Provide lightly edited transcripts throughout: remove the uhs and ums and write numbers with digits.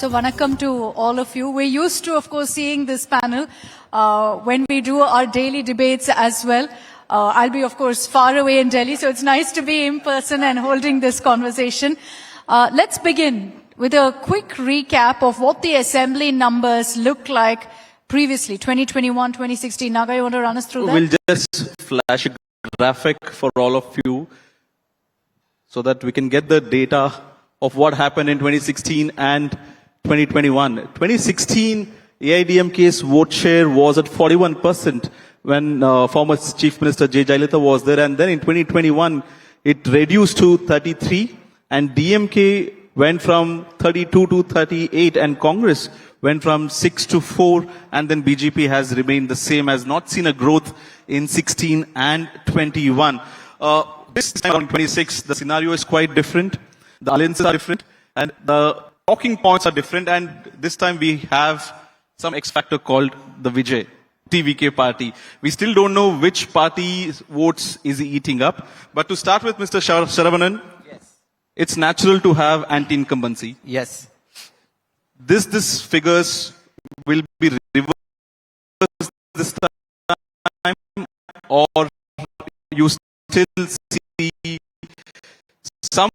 So vanakkam to all of you. We're used to, of course, seeing this panel when we do our daily debates as well. I'll be, of course, far away in Delhi, so it's nice to be in person and holding this conversation. Let's begin with a quick recap of what the assembly numbers look like previously, 2021, 2016. Naga, you want to run us through that? We'll just flash a graphic for all of you so that we can get the data of what happened in 2016 and 2021. 2016, AIDMK's vote share was at 41% when former Chief Minister J. Jayalalitha was there. And then in 2021, it reduced to 33, and DMK went from 32 to 38, and Congress went from 6 to 4, and then BJP has remained the same, has not seen a growth in 16 and 21. This time on 26, the scenario is quite different. The alliances are different, and the talking points are different, and this time we have some X factor called the Vijay, TVK party. We still don't know which party's votes is he eating up. But to start with, Mr. Saravanan, yes, it's natural to have anti-incumbency. Yes. This figures will be reversed this time, or you still see some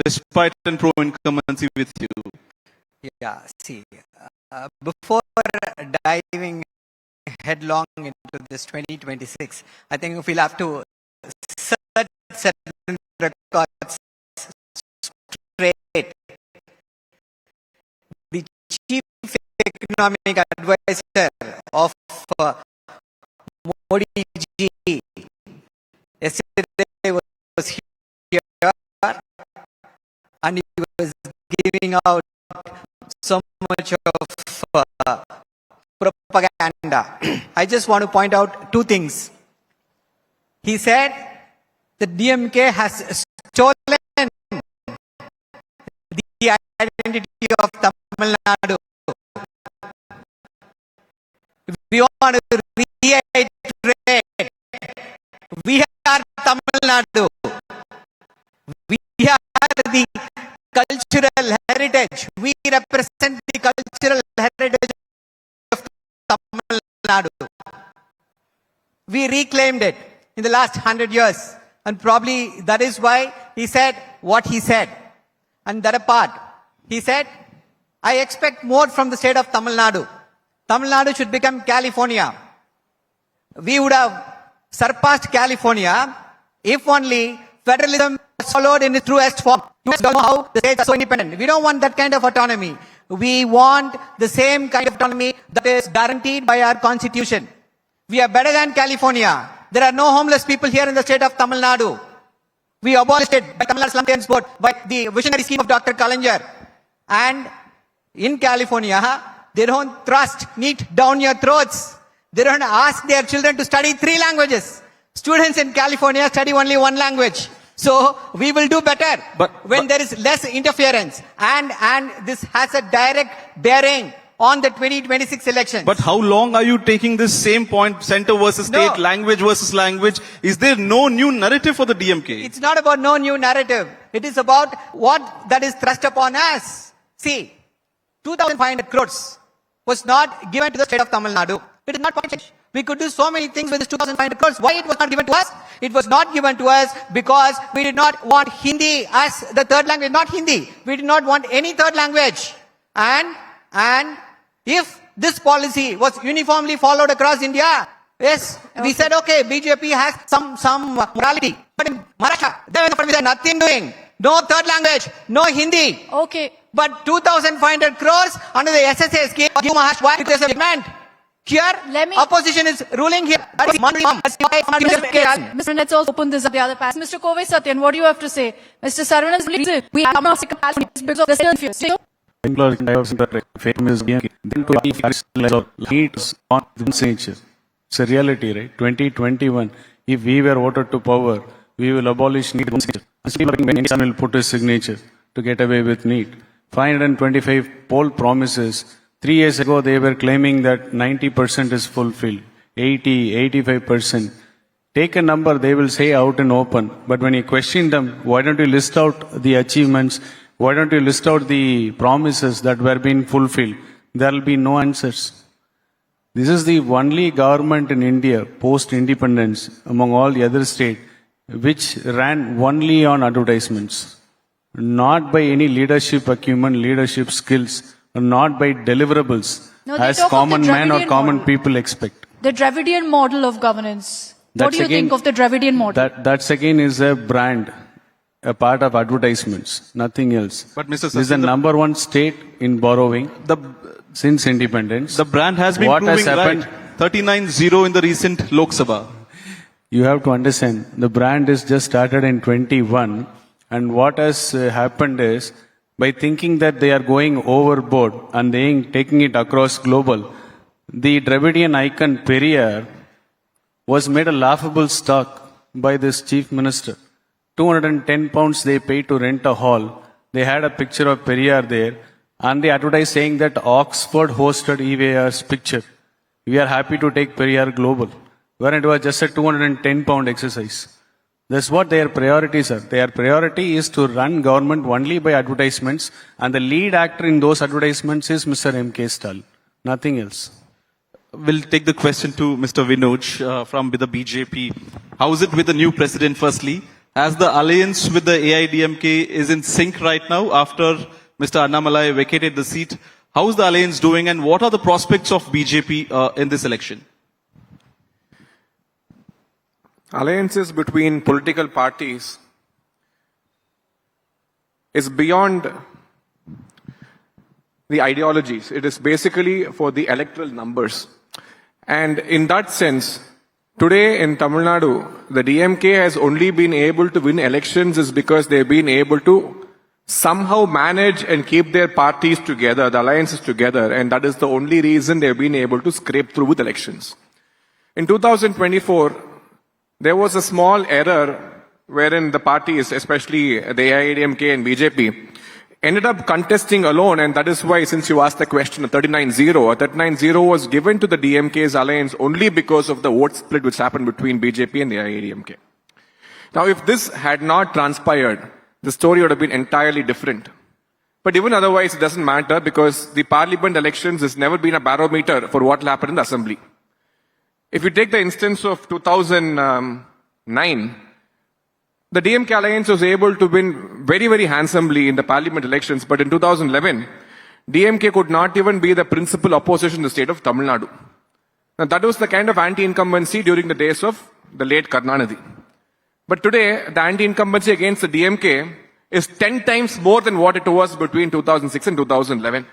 respite and pro-incumbency with you? Yeah, see, before diving headlong into this 2026, I think we'll have to set certain records straight. The chief economic advisor of Modi ji yesterday was here, and he was giving out so much of propaganda. I just want to point out two things. He said the DMK has stolen the identity of Tamil Nadu. We want to reiterate, we are Tamil Nadu. We are the cultural heritage. We represent the cultural heritage of Tamil Nadu. We reclaimed it in the last 100 years. And probably that is why he said what he said. And that apart, he said, I expect more from the state of Tamil Nadu. Tamil Nadu should become California. We would have surpassed California if only federalism was followed in its truest form. You don't know how the states are so independent. We don't want that kind of autonomy. We want the same kind of autonomy that is guaranteed by our constitution. We are better than California. There are no homeless people here in the state of Tamil Nadu. We abolished it by Tamil Nadu Slum Tenants Board, by the visionary scheme of Dr. Kalaignar. And in California, they don't thrust NEET down your throats. They don't ask their children to study 3 languages. Students in California study only 1 language. So we will do better when there is less interference. And this has a direct bearing on the 2026 election. But how long are you taking this same point, center versus state, language versus language? Is there no new narrative for the DMK? It's not about no new narrative. It is about what that is thrust upon us. See, 2,500 crores was not given to the state of Tamil Nadu. It is not change. We could do so many things with this 2,500 crores. Why it was not given to us? It was not given to us because we did not want Hindi as the third language, not Hindi. We did not want any third language. And if this policy was uniformly followed across India, yes, we said, okay, BJP has some morality. But in Maharashtra, there was nothing doing. No third language, no Hindi. Okay. But 2,500 crores under the SSA scheme, give Maharashtra because of demand. Here, opposition is ruling here. Mr. Let's also open this up the other pass. Mr. Kove Satyan, what do you have to say? Mr. Saravanan, we have no because of the same It's a reality, right? 2021, if we were voted to power, we will abolish NEET. Someone will put his signature to get away with NEET. 525 poll promises. 3 years ago, they were claiming that 90% is fulfilled, 80, 85%. Take a number, they will say out and open. But when you question them, why don't you list out the achievements? Why don't you list out the promises that were being fulfilled? There will be no answers. This is the only government in India post-independence among all the other states which ran only on advertisements, not by any leadership acumen, leadership skills, or not by deliverables, No, they as talk of the common man or Dravidian common model. people expect. The Dravidian model of governance. What That's do you again- think of the Dravidian model? That's again is a brand, a part of advertisements, nothing else. But Mr. This is the Sachin, number one state in borrowing since independence. the brand has been What has proving happened? right. 39-0 in the recent Lok Sabha. You have to understand, the brand is just started in 21, and what has happened is, by thinking that they are going overboard and taking it across global, the Dravidian icon Periyar was made a laughable stock by this chief minister. 210 pounds they paid to rent a hall. They had a picture of Periyar there, and they advertised saying that Oxford hosted EVAR's picture. We are happy to take Periyar global, when it was just a 210 pound exercise. That's what their priorities are. Their priority is to run government only by advertisements, and the lead actor in those advertisements is Mr. M.K. Stalin. Nothing else. We'll take the question to Mr. Vinod from the BJP. How is it with the new president, firstly? As the alliance with the AIDMK is in sync right now after Mr. Annamalai vacated the seat, how is the alliance doing, and what are the prospects of BJP in this election? Alliances between political parties is beyond the ideologies. It is basically for the electoral numbers. And in that sense, today in Tamil Nadu, the DMK has only been able to win elections is because they've been able to somehow manage and keep their parties together, the alliances together, and that is the only reason they've been able to scrape through with elections. In 2024, there was a small error wherein the parties, especially the AIADMK and BJP, ended up contesting alone, and that is why, since you asked the question, a 39-0, a 39-0 was given to the DMK's alliance only because of the vote split which happened between BJP and the AIADMK. Now, if this had not transpired, the story would have been entirely different. But even otherwise, it doesn't matter because the parliament elections has never been a barometer for what will happen in the assembly. If you take the instance of 2009, the DMK alliance was able to win very, very handsomely in the parliament elections, but in 2011, DMK could not even be the principal opposition in the state of Tamil Nadu. Now, that was the kind of anti-incumbency during the days of the late Karnanidhi. But today, the anti-incumbency against the DMK is 10 times more than what it was between 2006 and 2011.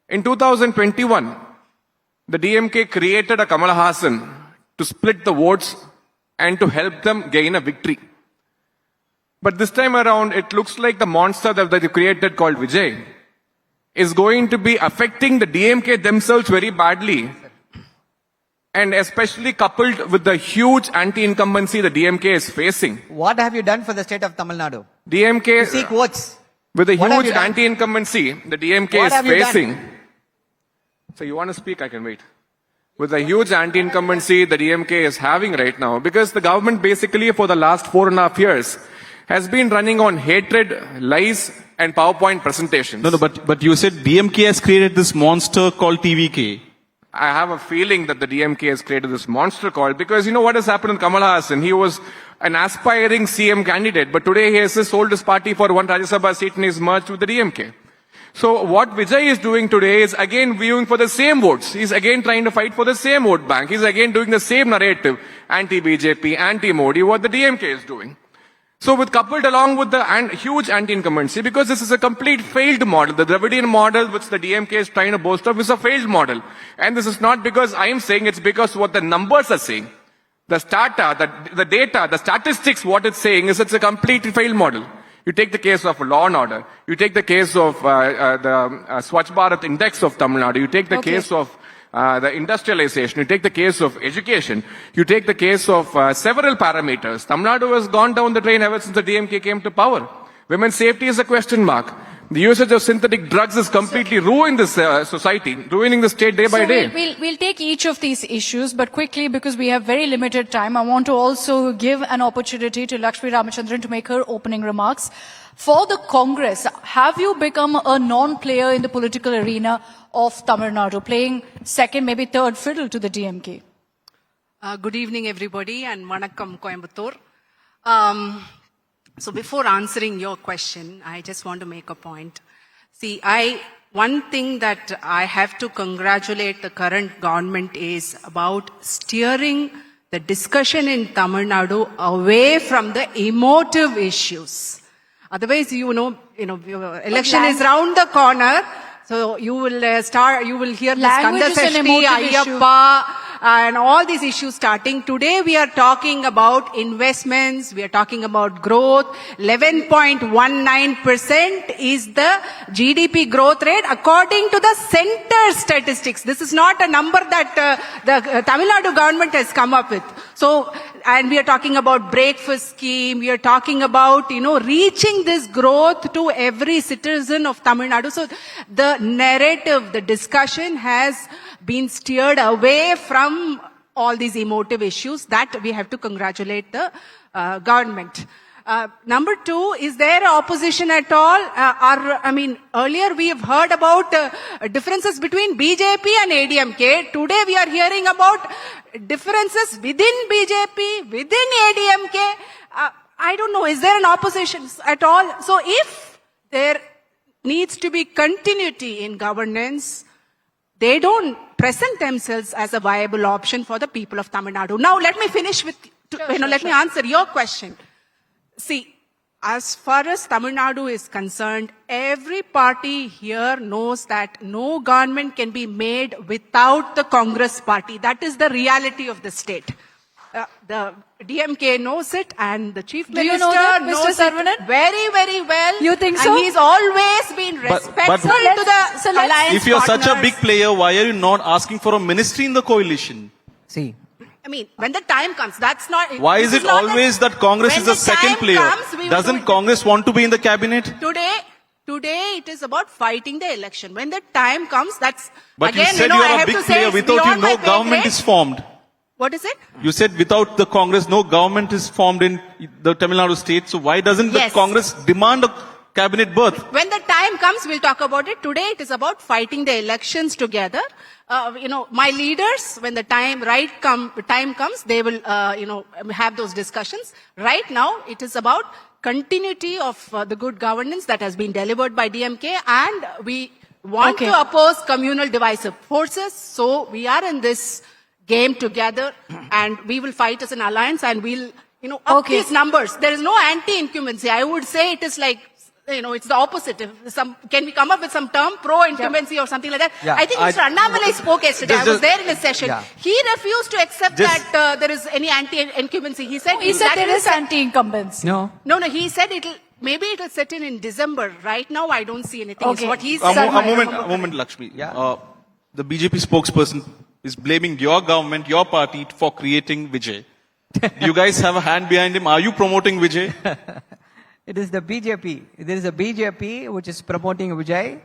In 2021, the DMK created a Kamal Hassan to split the votes and to help them gain a victory. But this time around, it looks like the monster that they created called Vijay is going to be affecting the DMK themselves very badly. And especially coupled with the huge anti-incumbency the DMK is facing. What have you done for the state of Tamil Nadu? DMK, To seek votes. with the What have huge you done? anti-incumbency the DMK What is have you done? facing. So you want to speak, I can wait. With the huge anti-incumbency the DMK is having right now, because the government basically for the last 4.5 years has been running on hatred, lies, and PowerPoint presentations. No, but you said DMK has created this monster called TVK. I have a feeling that the DMK has created this monster called, because you know what has happened with Kamal Hassan? He was an aspiring CM candidate, but today he has sold his party for one Rajya Sabha seat and he's merged with the DMK. So what Vijay is doing today is again viewing for the same votes. He's again trying to fight for the same vote bank. He's again doing the same narrative, anti-BJP, anti-Modi, what the DMK is doing. So with coupled along with the huge anti-incumbency, because this is a complete failed model. The Dravidian model which the DMK is trying to boast of is a failed model. And this is not because I am saying, it's because what the numbers are saying. The the data, the statistics, what it's saying is it's a completely failed model. You take the case of law and order. You take the case of the Swachh Bharat Index of Tamil Nadu. You take the case of the industrialization. You take the case of education. You take the case of several parameters. Tamil Nadu has gone down the drain ever since the DMK came to power. Women's safety is a question mark. The usage of synthetic drugs has completely ruined this society, ruining the state day by day. We'll take each of these issues, but quickly, because we have very limited time, I want to also give an opportunity to Lakshmi Ramachandran to make her opening remarks. For the Congress, have you become a non-player in the political arena of Tamil Nadu, playing second, maybe third fiddle to the DMK? Good evening, everybody, and Vanakkam, Coimbatore. So before answering your question, I just want to make a point. See, one thing that I have to congratulate the current government is about steering the discussion in Tamil Nadu away from the emotive issues. Otherwise, election is round the corner. So you will hear this Language is an Kandasashti, emotive issue. Ayyappa, and all these issues starting. Today we are talking about investments, we are talking about growth. 11.19% is the GDP growth rate according to the center statistics. This is not a number that the Tamil Nadu government has come up with. So, and we are talking about breakfast scheme, we are talking about, reaching this growth to every citizen of Tamil Nadu. So the narrative, the discussion has been steered away from all these emotive issues. That we have to congratulate the government. Number two, is there opposition at all? Earlier we have heard about differences between BJP and AIDMK. Today we are hearing about differences within BJP, within AIDMK. I don't know, is there an opposition at all? So if there needs to be continuity in governance, they don't present themselves as a viable option for the people of Tamil Nadu. Now let me finish with, let me answer your question. See, as far as Tamil Nadu is concerned, every party here knows that no government can be made without the Congress party. That is the reality of the state. The DMK knows it, and the Chief Minister you know that, Mr. knows Saravanan? it very, very well. You think so? And he's always been respectful to the alliance If you're such a partners. big player, why are you not asking for a ministry in the coalition? See, When the time comes, that's not... Why is it always that Congress when is the the second time player? comes, we will do Doesn't it. Congress want to be in the cabinet? Today it is about fighting the election. When the time comes, that's... But again, you said I you are have a big to say player. it's Without you, beyond my no pay government grade. is formed. What is it? You said without the Congress, no government is formed in the Tamil Nadu state. So why doesn't the Yes. Congress demand a cabinet berth? When the time comes, we'll talk about it. Today it is about fighting the elections together. My leaders, when the time comes, they will, have those discussions. Right now, it is about continuity of the good governance that has been delivered by DMK, and we want to oppose communal divisive forces. So we are in this game together, and we will fight as an alliance, and we'll, up these numbers. There is no anti-incumbency. I would say it is like, it's the opposite. Can we come up with some term, pro-incumbency or something like that? Yeah. I think Mr. Annamalai spoke yesterday. I was there in a session. Yeah. He refused to accept that there is any anti-incumbency. He said, There is anti-incumbency. no. No, he said maybe it'll set in December. Right now, I don't see anything. Okay. It's what he A said. moment, Lakshmi. Yeah. The BJP spokesperson is blaming your government, your party for creating Vijay. Do you guys have a hand behind him? Are you promoting Vijay? It is the BJP. There is a BJP which is promoting Vijay,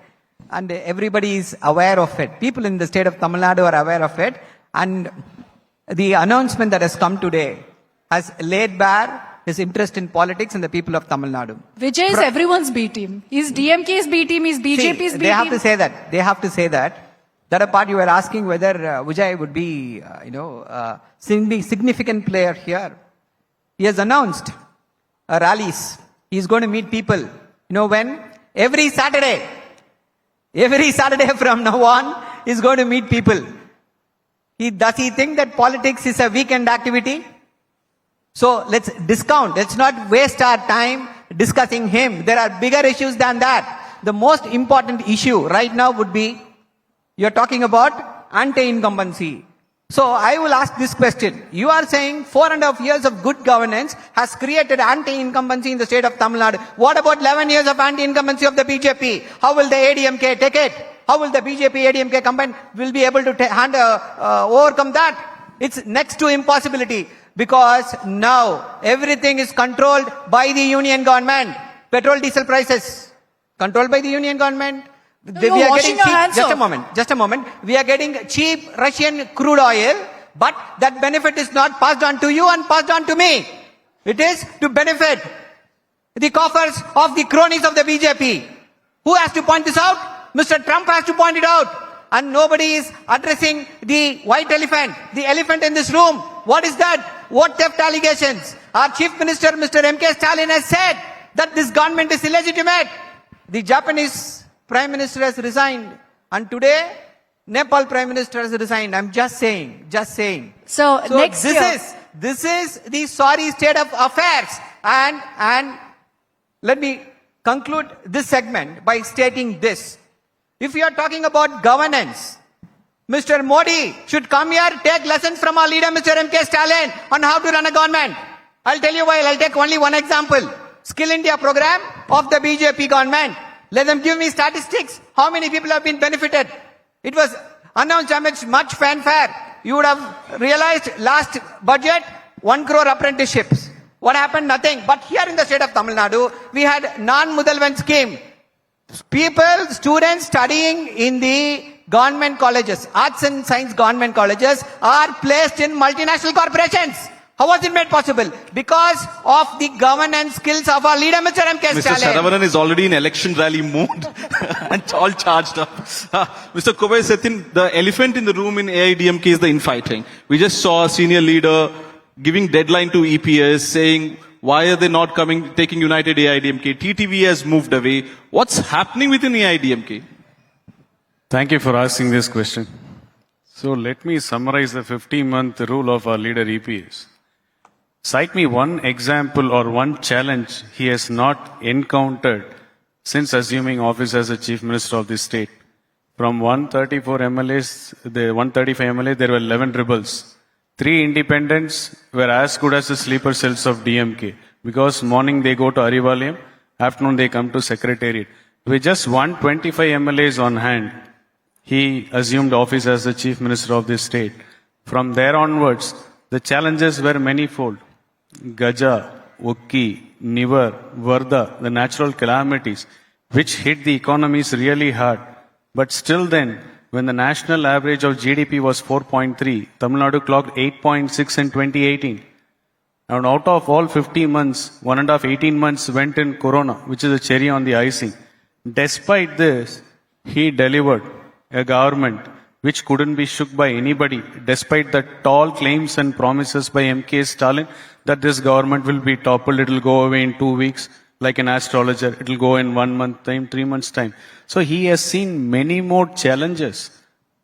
and everybody is aware of it. People in the state of Tamil Nadu are aware of it, and the announcement that has come today has laid bare his interest in politics and the people of Tamil Nadu. Vijay is everyone's B team. He's DMK's B team, he's BJP's B they team. have to say that. They have to say that. That apart, you were asking whether Vijay would be, significant player here. He has announced rallies. He's going to meet people. When? Every Saturday from now on, he's going to meet people. Does he think that politics is a weekend activity? So let's discount. Let's not waste our time discussing him. There are bigger issues than that. The most important issue right now would be, you're talking about anti-incumbency. So I will ask this question. You are saying 4.5 years of good governance has created anti-incumbency in the state of Tamil Nadu. What about 11 years of anti-incumbency of the BJP? How will the AIDMK take it? How will the BJP AIDMK combine will be able to overcome that? It's next to impossibility, because now everything is controlled by the union government. Petrol, diesel prices controlled by the union government. We are getting cheap, just a moment. We are getting cheap Russian crude oil, but that benefit is not passed on to you and passed on to me. It is to benefit the coffers of the cronies of the BJP. Who has to point this out? Mr. Trump has to point it out. And nobody is addressing the white elephant, the elephant in this room. What is that? What theft allegations? Our Chief Minister, Mr. MK Stalin, has said that this government is illegitimate. The Japanese Prime Minister has resigned. And today, Nepal Prime Minister has resigned. I'm just saying. So next year. This is the sorry state of affairs. And let me conclude this segment by stating this. If you are talking about governance, Mr. Modi should come here, take lessons from our leader, Mr. MK Stalin, on how to run a government. I'll tell you why. I'll take only one example. Skill India program of the BJP government. Let them give me statistics. How many people have been benefited? It was announced amidst much fanfare. You would have realized last budget, 1 crore apprenticeships. What happened? Nothing. But here in the state of Tamil Nadu, we had Non-Mudalvan scheme. People, students studying in the government colleges, arts and science government colleges, are placed in multinational corporations. How was it made possible? Because of the governance skills of our leader, Mr. MK Mr. Stalin. Saravanan is already in election rally mode and all charged up. Mr. Kovai Sethin, the elephant in the room in AIDMK is the infighting. We just saw a senior leader giving deadline to EPS, saying, why are they not coming, taking United AIDMK? TTV has moved away. What's happening within AIDMK? Thank you for asking this question. So let me summarize the 50-month rule of our leader EPS. Cite me one example or one challenge he has not encountered since assuming office as the Chief Minister of this state. From 134 MLAs, the 135 MLAs, there were 11 rebels. 3 independents were as good as the sleeper cells of DMK, because morning they go to Arivalayam, afternoon they come to Secretariat. With just 125 MLAs on hand, he assumed office as the Chief Minister of this state. From there onwards, the challenges were manifold. Gaja, Ukki, Nivar, Varda, the natural calamities, which hit the economies really hard. But still then, when the national average of GDP was 4.3, Tamil Nadu clocked 8.6 in 2018. And out of all 50 months, 18 months went in Corona, which is a cherry on the icing. Despite this, he delivered a government which couldn't be shook by anybody, despite the tall claims and promises by MK Stalin that this government will be toppled, it will go away in 2 weeks, like an astrologer, it will go in 1 month time, 3 months time. So he has seen many more challenges,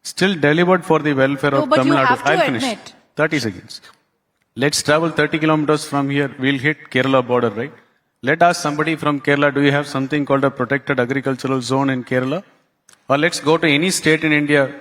still delivered for the welfare of Tamil Nadu. I'll finish. 30 seconds. Let's travel 30 kilometers from here, we'll hit Kerala border, right? Let ask somebody from Kerala, do you have something called a protected agricultural zone in Kerala? Or let's go to any state in India.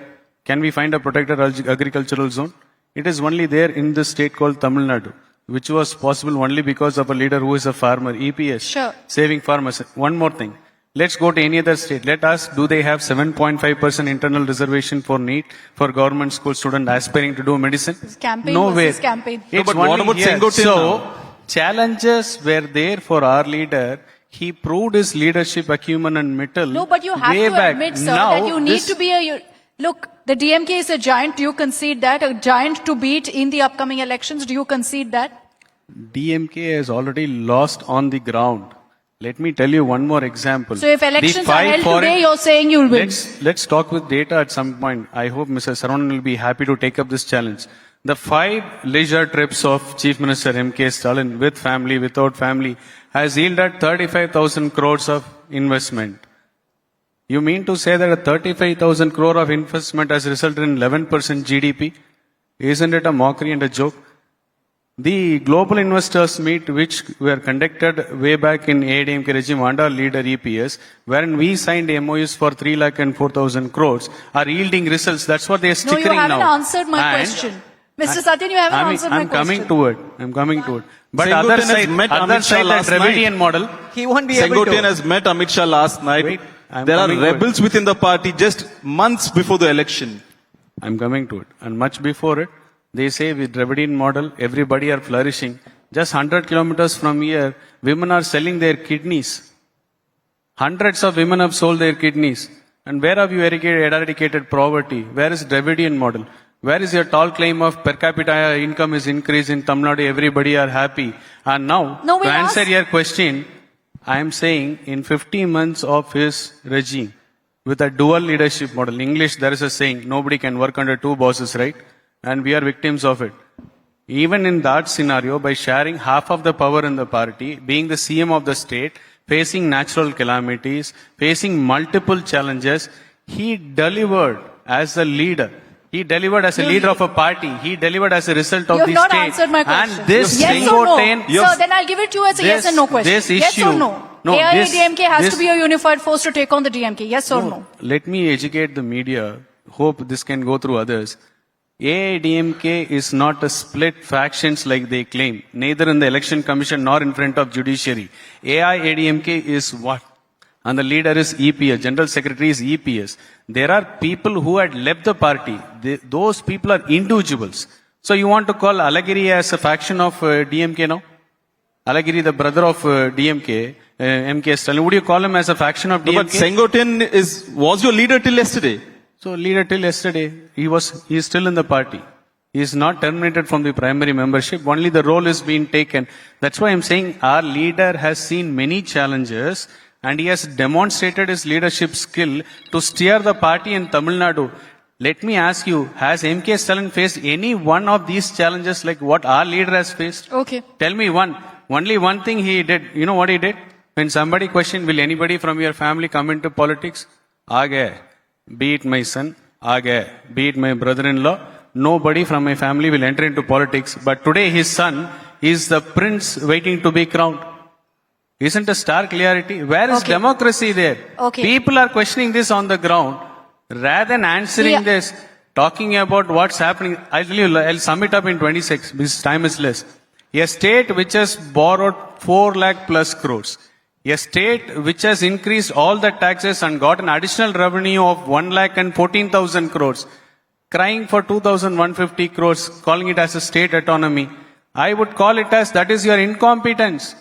Can we find a protected agricultural zone? It is only there in the state called Tamil Nadu, which was possible only because of a leader who is a farmer, EPS, sure, saving farmers. One more thing. Let's go to any other state. Let us, do they have 7.5% internal reservation for NEET for government school student aspiring to do medicine? Campaign Nowhere. versus campaign. No, but what about Sengotin So, now? challenges were there for our leader. He proved his leadership acumen and mettle. No, but you have way to back. admit, sir, Now, that you need to be a... Look, the DMK is a giant. Do you concede that? A giant to beat in the upcoming elections. Do you concede that? DMK has already lost on the ground. Let me tell you one more example. So if elections are held today, you're saying you'll win. Let's talk with data at some point. I hope Mr. Saravanan will be happy to take up this challenge. The 5 leisure trips of Chief Minister MK Stalin, with family, without family, has yielded 35,000 crores of investment. You mean to say that a 35,000 crore of investment has resulted in 11% GDP? Isn't it a mockery and a joke? The global investors meet, which were conducted way back in AIDMK regime under leader EPS, wherein we signed MOUs for 3 lakh and 4,000 crores, are yielding results. That's what they are stickering now. No, you haven't answered my question. Mr. Satyan, you haven't answered my question. I'm coming to it. But Sengotin other has side, met Amit other Shah side, that last Dravidian night. model. He won't be able Sengotin to. has met Amit Shah last night. Wait, there are rebels within the party just months before the election. I'm coming to it. And much before it, they say with Dravidian model, everybody are flourishing. Just 100 kilometers from here, women are selling their kidneys. Hundreds of women have sold their kidneys. And where have you eradicated poverty? Where is Dravidian model? Where is your tall claim of per capita income is increased in Tamil Nadu, everybody are happy? And now, No, to answer your question, I am saying in 50 months of his regime, with a dual leadership model, in English there is a saying, nobody can work under two bosses, right? And we are victims of it. Even in that scenario, by sharing half of the power in the party, being the CM of the state, facing natural calamities, facing multiple challenges, he delivered as a leader. He delivered as a leader of a party. He delivered as a result of You have the not state. answered my question. And this yes or no? Singoten, Sir, then I'll give it to you as a yes and no question. This yes issue, or no? no, AIADMK has this- to be a unified force to take on the DMK. Yes or no? Let me educate the media. Hope this can go through others. AIDMK is not a split factions like they claim, neither in the election commission nor in front of judiciary. AIADMK is what? And the leader is EPS, General Secretary is EPS. There are people who had left the party. Those people are individuals. So you want to call Alagiri as a faction of DMK now? Alagiri, the brother of DMK, MK Stalin, would you call him as a faction of DMK? No, but Sengoten was your leader till yesterday. So leader till yesterday, he is still in the party. He is not terminated from the primary membership. Only the role is being taken. That's why I'm saying our leader has seen many challenges and he has demonstrated his leadership skill to steer the party in Tamil Nadu. Let me ask you, has MK Stalin faced any one of these challenges like what our leader has faced? Okay. Tell me one. Only one thing he did. You know what he did? When somebody questioned, will anybody from your family come into politics? Aage. Be it my son, aage. Be it my brother-in-law. Nobody from my family will enter into politics. But today his son is the prince waiting to be crowned. Isn't a stark clarity? Where is democracy there? Okay. People are questioning this on the ground. Rather than answering this, talking about what's happening, I'll tell you, I'll sum it up in 26 because time is less. A state which has borrowed 4 lakh plus crores. A state which has increased all the taxes and got an additional revenue of 1 lakh and 14,000 crores. Crying for 2,150 crores, calling it as a state autonomy. I would call it as that is your incompetence.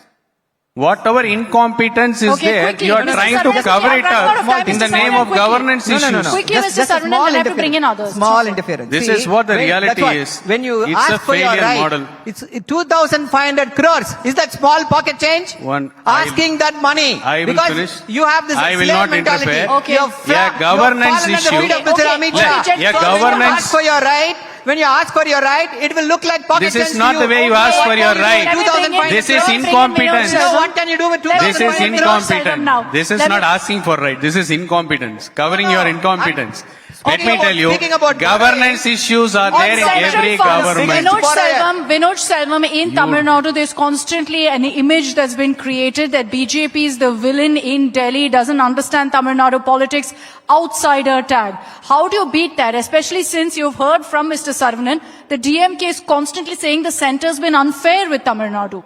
Whatever incompetence is there, quickly, you are Mr. trying to Saravanan, cover I'm it running out of time, up in the Mr. name Saravanan, of quickly. governance issues. Quickly, Mr. Just a Saravanan, small we'll have to bring in others. Small interference. This See, is what the reality that's what, is. When you It's ask a for your failure right, model. it's 2,500 crores. Is that small pocket change? Asking that money. I will because finish. you have this I will slave not mentality. interfere. Okay. Yeah, governance you're issue. fallen under the feet of Mr. Amit Shah. Yeah, So governance. When you ask for your right, when you ask for your right, it will look like pocket This change is to not you. the way you ask for your right. This is incompetence. So what can you do with 2,500 This is crores? incompetence. now. This is Let not me- asking for right. This is incompetence. Covering your incompetence. Let Speaking me about- tell you, speaking about governance issues are On there in central every funds, government. Vinod Selvam in Tamil Nadu, there's constantly an image that's been created that BJP is the villain in Delhi, doesn't understand Tamil Nadu politics, outsider tag. How do you beat that? Especially since you've heard from Mr. Saravanan, the DMK is constantly saying the centre's been unfair with Tamil Nadu.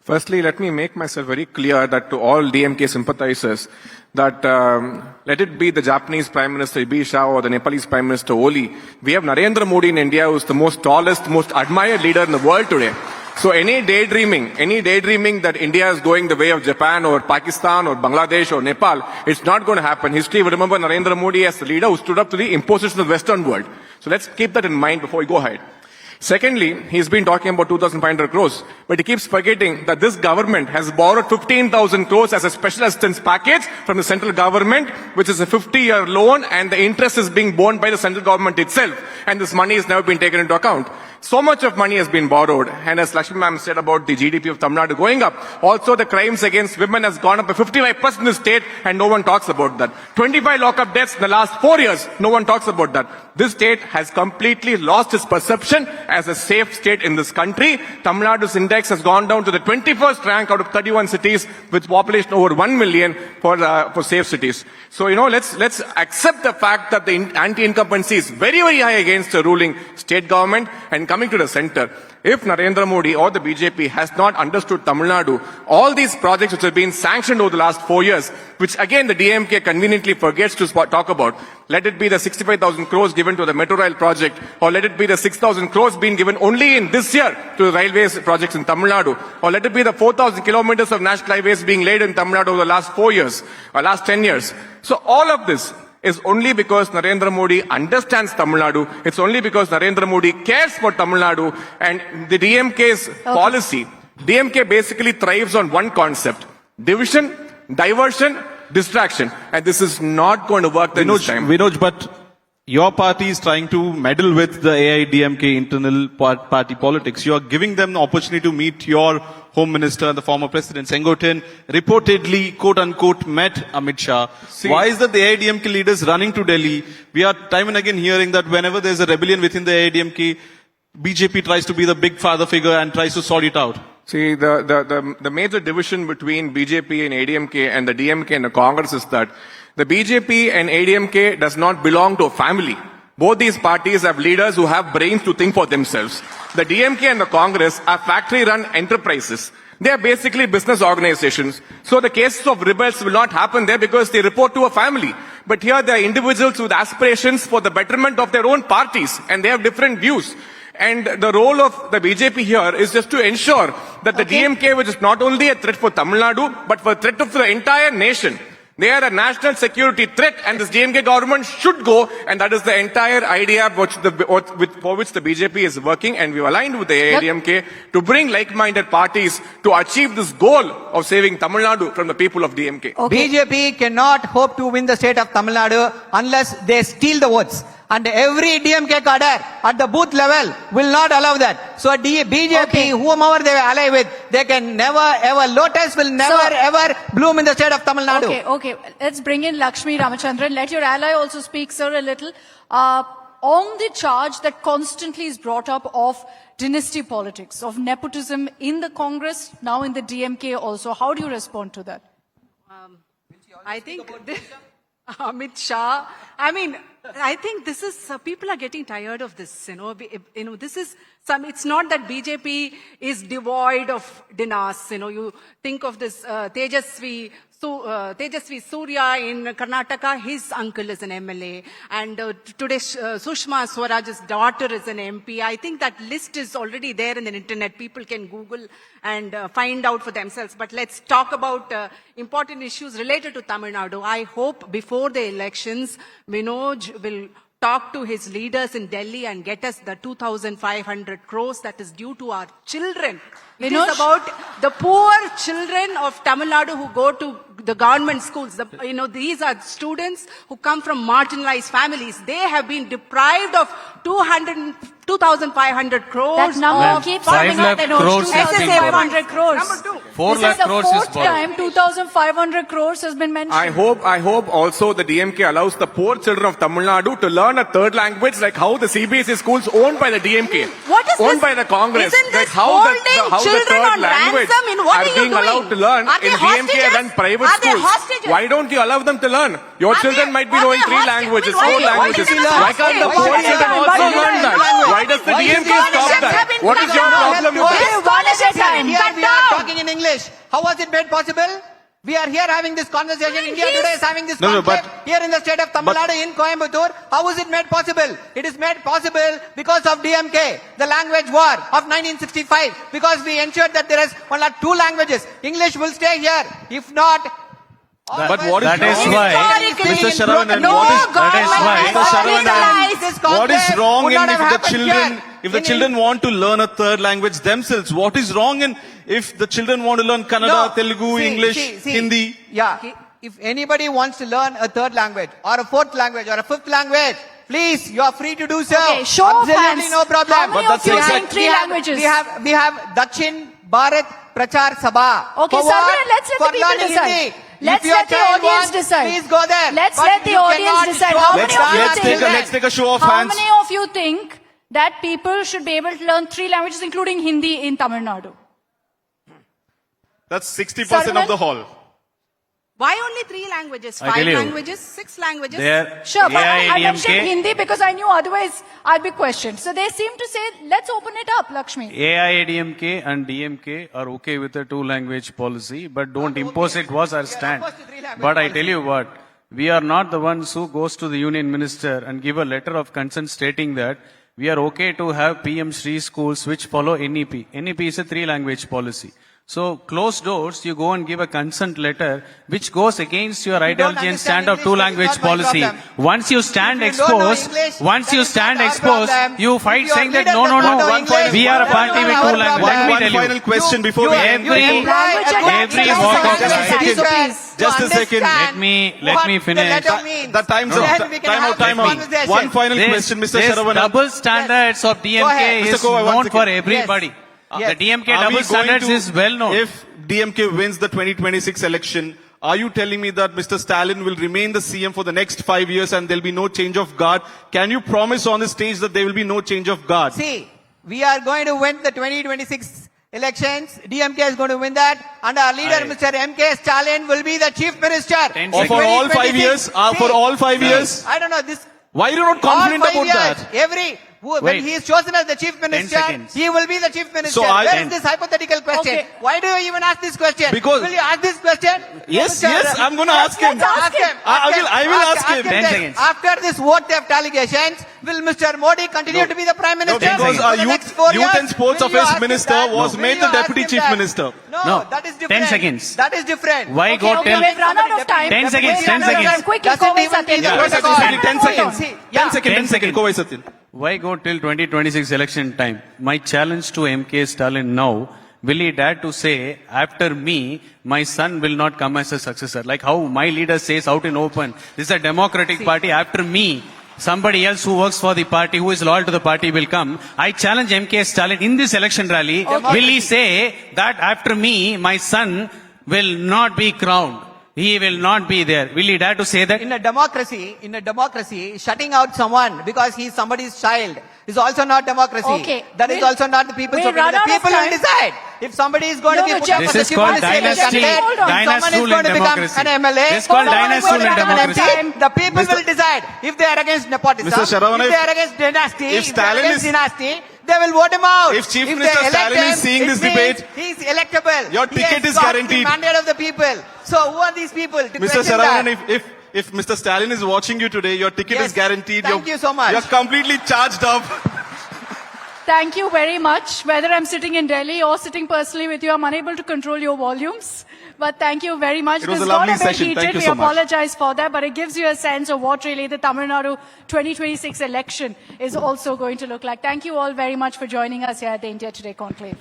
Firstly, let me make myself very clear that to all DMK sympathizers, that let it be the Japanese Prime Minister Ibi Shah or the Nepalese Prime Minister Oli, we have Narendra Modi in India, who is the most tallest, most admired leader in the world today. So any daydreaming that India is going the way of Japan or Pakistan or Bangladesh or Nepal, it's not going to happen. History will remember Narendra Modi as the leader who stood up to the impositions of the Western world. So let's keep that in mind before we go ahead. Secondly, he's been talking about 2,500 crores, but he keeps forgetting that this government has borrowed 15,000 crores as a special assistance package from the central government, which is a 50-year loan, and the interest is being borne by the central government itself. And this money has never been taken into account. So much of money has been borrowed, and as Lakshmi ma'am said about the GDP of Tamil Nadu going up, also the crimes against women has gone up by 55% in the state, and no one talks about that. 25 lock-up deaths in the last 4 years, no one talks about that. This state has completely lost its perception as a safe state in this country. Tamil Nadu's index has gone down to the 21st rank out of 31 cities with population over 1 million for safe cities. So, let's accept the fact that the anti-incumbency is very, very high against the ruling state government. And coming to the center, if Narendra Modi or the BJP has not understood Tamil Nadu, all these projects which have been sanctioned over the last 4 years, which again the DMK conveniently forgets to talk about, let it be the 65,000 crores given to the Metro Rail project, or let it be the 6,000 crores being given only in this year to the railways projects in Tamil Nadu, or let it be the 4,000 kilometers of national highways being laid in Tamil Nadu over the last 4 years, or last 10 years. So all of this is only because Narendra Modi understands Tamil Nadu. It's only because Narendra Modi cares for Tamil Nadu, and the DMK's policy. DMK basically thrives on one concept. Division, diversion, distraction. And this is not going to work this time. Vinod, but your party is trying to meddle with the AIDMK internal party politics. You are giving them the opportunity to meet your Home Minister and the former President. Sengotin reportedly, quote unquote, met Amit Shah. Why is that the AIDMK leaders running to Delhi? We are time and again hearing that whenever there's a rebellion within the AIDMK, BJP tries to be the big father figure and tries to sort it out. See, the major division between BJP and AIDMK and the DMK and the Congress is that the BJP and AIDMK does not belong to a family. Both these parties have leaders who have brains to think for themselves. The DMK and the Congress are factory-run enterprises. They are basically business organizations. So the cases of rebels will not happen there because they report to a family. But here there are individuals with aspirations for the betterment of their own parties, and they have different views. And the role of the BJP here is just to ensure that the DMK, which is not only a threat for Tamil Nadu, but for a threat of the entire nation. They are a national security threat, and this DMK government should go, and that is the entire idea for which the BJP is working, and we've aligned with the AIDMK to bring like-minded parties to achieve this goal of saving Tamil Nadu from the people of DMK. BJP cannot hope to win the state of Tamil Nadu unless they steal the votes. And every DMK cadre at the booth level will not allow that. So BJP, whomever they ally with, they can never ever, lotus will never ever bloom in the state of Tamil Nadu. Okay. Let's bring in Lakshmi Ramachandran. Let your ally also speak, sir, a little. On the charge that constantly is brought up of dynasty politics, of nepotism in the Congress, now in the DMK also. How do you respond to that? I think Amit Shah, I think this is, people are getting tired of this, this is it's not that BJP is devoid of dinas, you think of this Tejasvi Surya in Karnataka, his uncle is an MLA, and today Sushma Swaraj's daughter is an MP. I think that list is already there in the internet. People can Google and find out for themselves. But let's talk about important issues related to Tamil Nadu. I hope before the elections, Manoj will talk to his leaders in Delhi and get us the 2,500 crores that is due to our children. It is about the poor children of Tamil Nadu who go to the government schools. These are students who come from marginalized families. They have been deprived of 2,500 crores. That number keeps coming up. 2,500 crores. Number two. 4 lakh crores this is is the fourth time 2,500 crores has been mentioned. I hope also the DMK allows the poor children of Tamil Nadu to learn a third language, like how the CBSE schools owned by the DMK, What is owned this? by the Congress, Isn't like this how the children third on language ransom? In what are are you being doing? allowed to learn Are they in DMK run hostages? private Are they schools. hostages? Why don't you allow them to learn? Your Are children they- might be are knowing they 3 hostage? languages, Why 4 is languages. it Why can't the hostage? poor Why is children it also hostage? learn that? No. Why does the Why is DMK it stop hostage? that? What is your problem with This that? scholarship has been Here cut we are down. talking in English. How was it made possible? We are here having this conversation. India Yes. today is having this No, conclave but- here in the state of Tamil Nadu in Coimbatore. How is it made possible? It is made possible because of DMK, the language war of 1965, because we ensured that there is only 2 languages. English will stay here. If not, But what is That is wrong? why, Mr. Sharavanan, No what is, that is why- Mr. Sharavanan, this what is conclave wrong would in not if have the happened children, here. if the children want to learn a third language themselves? What is wrong in if the children want to learn Kannada, No. Telugu, See, English, see. Hindi? Yeah. If anybody wants to learn a third language or a fourth language or a fifth language, please, you are free to do so. Okay, show of Absolutely hands. no problem. How many But of you that's are exact- in 3 languages? We have Dakshin Bharat Prachar Sabha. Okay, For what? Saravanan, let's let For the people learning decide. Hindi. Let's If your let the child audience wants, decide. Please go there. Let's But let the you audience cannot decide. show How up many with of you that think- let's take a show of How hands. many of you think that people should be able to learn 3 languages, including Hindi, in Tamil Nadu? That's 60% of the hall. Why only 3 languages? I 5 tell you. languages? 6 languages? There, Sure, but I mentioned AIADMK, Hindi because I knew otherwise I'd be questioned. So they seem to say, let's open it up, Lakshmi. AIADMK and DMK are okay with the 2-language policy, but don't impose it was our stand. opposed to 3-language But I policy. tell you what, we are not the ones who goes to the union minister and give a letter of consent stating that we are okay to have PM Shri schools which follow NEP. NEP is a 3-language policy. So closed doors, you go and give a consent letter which goes against your ideology and stand of English, two-language that's not my policy. problem. Once you stand If you don't know exposed, English, once that you is stand not our exposed, problem. you If fight your saying that leader no, does not know no, English, we are a that is party not with our two languages. problem. Let me One tell you. final question before we Every- every walk of life. Just a second. Let me finish. The time's up. Time out. One final question, Mr. This Saravanan. double standards of Go DMK ahead. is Mr. Kova, one known for second. everybody. Yes. The DMK Are we double going standards to- is well known. If DMK wins the 2026 election, are you telling me that Mr. Stalin will remain the CM for the next 5 years and there'll be no change of guard? Can you promise on the stage that there will be no change of guard? See, we are going to win the 2026 elections. DMK is going to win that. And our leader, Mr. MK Stalin, will be the chief minister. Or for all 5 years? For all 5 years? I don't know. This Why are you not all confident 5 about years, that? when Wait. he is chosen as the chief minister, seconds. he will be the chief minister. So I- Where is this hypothetical question? Okay. Why do you even ask this question? Because- will you ask this question? Yes, Mr. yes, I'm going to ask him. Ask him. I will ask him. 10 this. seconds. After this vote theft allegations, will Mr. Modi continue to be the prime minister? No, because for our the next youth 4 and years? sports Will you affairs ask him minister that? was Will made you the ask deputy him chief that? minister. No, that is 10 different. seconds. That is different. Why go Okay, till we've run out of time. 10 seconds, We've 10 run out of seconds. time. Quickly, Doesn't Kovai even Satya. need Yeah, the Kovai protocol. Satya, 10 seconds. See, 10 seconds, 10 seconds. Kovai Satya. Why go till 2026 election time? My challenge to MK Stalin now, will he dare to say, after me, my son will not come as a successor? Like how my leader says out in open, this is a democratic party, after me, somebody else who works for the party, who is loyal to the party will come. I challenge MK Stalin in this election rally, will he say that after me, my son will not be crowned? He will not be there. Will he dare to say that? in a democracy, shutting out someone because he is somebody's child is also not democracy. Okay. That is We'll- also not the people's we'll opinion. run The out of people will time. decide. If somebody is going No, to be no, put just- up This as a is chief called minister dynasty, candidate, Hold on. if someone is rule going in to become democracy. an MLA, This is called someone is dynasty going to rule in become an democracy. MP, the people will decide. If they are against nepotism, Mr. Saravanan, if they are against dynasty, if if they are Stalin against is- dynasty, they will vote him out. If Chief they Minister elect Stalin is him, seeing it this means debate, he is electable. your He ticket has is got guaranteed. The mandate of the people. So who are these people to Mr. question Saravanan, that? if Mr. Stalin is watching you today, your ticket Yes. is guaranteed. Thank you so much. You're completely charged up. Thank you very much. Whether I'm sitting in Delhi or sitting personally with you, I'm unable to control your volumes. But thank you very much. It was This a lovely got a bit session. heated. Thank you We so much. apologize for that, but it gives you a sense of what really the Tamil Nadu 2026 election is also going to look like. Thank you all very much for joining us here at the India Today Conclave.